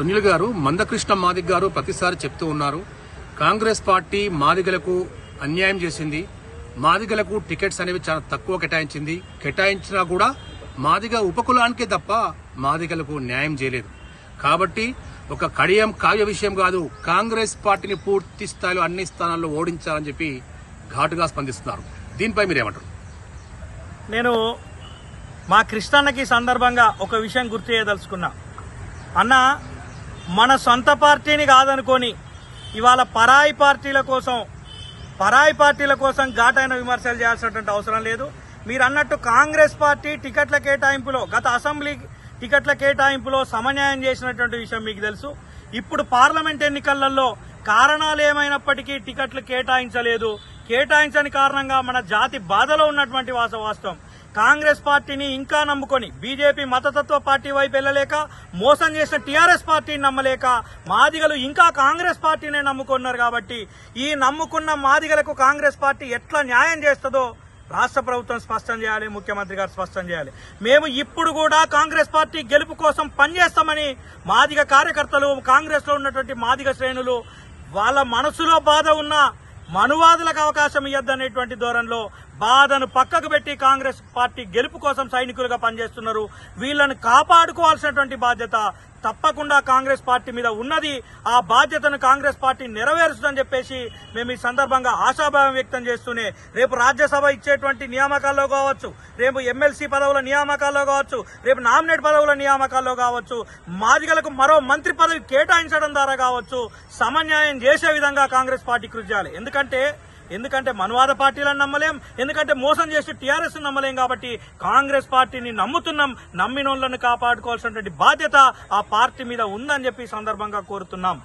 సునీల్ గారు, మందకృష్ణ మాదిగ గారు ప్రతిసారి చెప్తూ ఉన్నారు, కాంగ్రెస్ పార్టీ మాదిగలకు అన్యాయం చేసింది, మాదిగలకు టికెట్స్ అనేవి చాలా తక్కువ కేటాయించింది, కేటాయించినా కూడా మాదిగ ఉపకులానికే తప్ప మాదిగలకు న్యాయం చేయలేదు. కాబట్టి ఒక కడియం కావ్య విషయం కాదు, కాంగ్రెస్ పార్టీని పూర్తి స్థాయిలో అన్ని స్థానాల్లో ఓడించాలని చెప్పి ఘాటుగా స్పందిస్తున్నారు. దీనిపై మీరేమంటారు? నేను మా కృష్ణన్నకి సందర్భంగా ఒక విషయం గుర్తు చేయదలుచుకున్నా. అన్న, మన సొంత పార్టీని కాదనుకొని ఇవాళ పరాయి పార్టీల కోసం ఘాటైన విమర్శలు చేయాల్సినటువంటి అవసరం లేదు. మీరు అన్నట్టు కాంగ్రెస్ పార్టీ టికెట్ల కేటాయింపులో, గత అసెంబ్లీ టికెట్ల కేటాయింపులో సమన్యాయం చేసినటువంటి విషయం మీకు తెలుసు. ఇప్పుడు పార్లమెంట్ ఎన్నికలలో కారణాలు ఏమైనప్పటికీ టికెట్లు కేటాయించలేదు. కేటాయించని కారణంగా మన జాతి బాధలో ఉన్నటువంటి వాస్తవం. కాంగ్రెస్ పార్టీని ఇంకా నమ్ముకొని బీజేపీ మతతత్వ పార్టీ వైపు వెళ్లలేక, మోసం చేసిన టీఆర్ఎస్ పార్టీని నమ్మలేక మాదిగలు ఇంకా కాంగ్రెస్ పార్టీనే నమ్ముకున్నారు. కాబట్టి ఈ నమ్ముకున్న మాదిగలకు కాంగ్రెస్ పార్టీ ఎట్లా న్యాయం చేస్తుందో రాష్ట్ర ప్రభుత్వం స్పష్టం చేయాలి, ముఖ్యమంత్రి గారు స్పష్టం చేయాలి. మేము ఇప్పుడు కూడా కాంగ్రెస్ పార్టీ గెలుపు కోసం పనిచేస్తామని మాదిగ కార్యకర్తలు, కాంగ్రెస్ లో ఉన్నటువంటి మాదిగ శ్రేణులు, వాళ్ళ మనసులో బాధ ఉన్న మనువాదులకు అవకాశం ఇవ్వద్దనేటువంటి ధోరణిలో బాధను పక్కకు పెట్టి కాంగ్రెస్ పార్టీ గెలుపు కోసం సైనికులుగా పనిచేస్తున్నారు. వీళ్లను కాపాడుకోవాల్సినటువంటి బాధ్యత తప్పకుండా కాంగ్రెస్ పార్టీ మీద ఉన్నది. ఆ బాధ్యతను కాంగ్రెస్ పార్టీ నెరవేరుస్తుందని చెప్పేసి మేము ఈ సందర్భంగా ఆశాభావం వ్యక్తం చేస్తూనే, రేపు రాజ్యసభ ఇచ్చేటువంటి నియామకాల్లో కావచ్చు, రేపు ఎమ్మెల్సీ పదవుల నియామకాల్లో కావచ్చు, రేపు నామినేట్ పదవుల నియామకాల్లో కావచ్చు, మాదిగలకు మరో మంత్రి పదవి కేటాయించడం ద్వారా కావచ్చు, సమన్యాయం చేసే విధంగా కాంగ్రెస్ పార్టీ కృషి చేయాలి. ఎందుకంటే మనువాద పార్టీలను నమ్మలేం, ఎందుకంటే మోసం చేసి టీఆర్ఎస్ నమ్మలేం. కాబట్టి కాంగ్రెస్ పార్టీని నమ్ముతున్నాం, నమ్మినోళ్లను కాపాడుకోవాల్సినటువంటి బాధ్యత ఆ పార్టీ మీద ఉందని చెప్పి సందర్భంగా కోరుతున్నాం.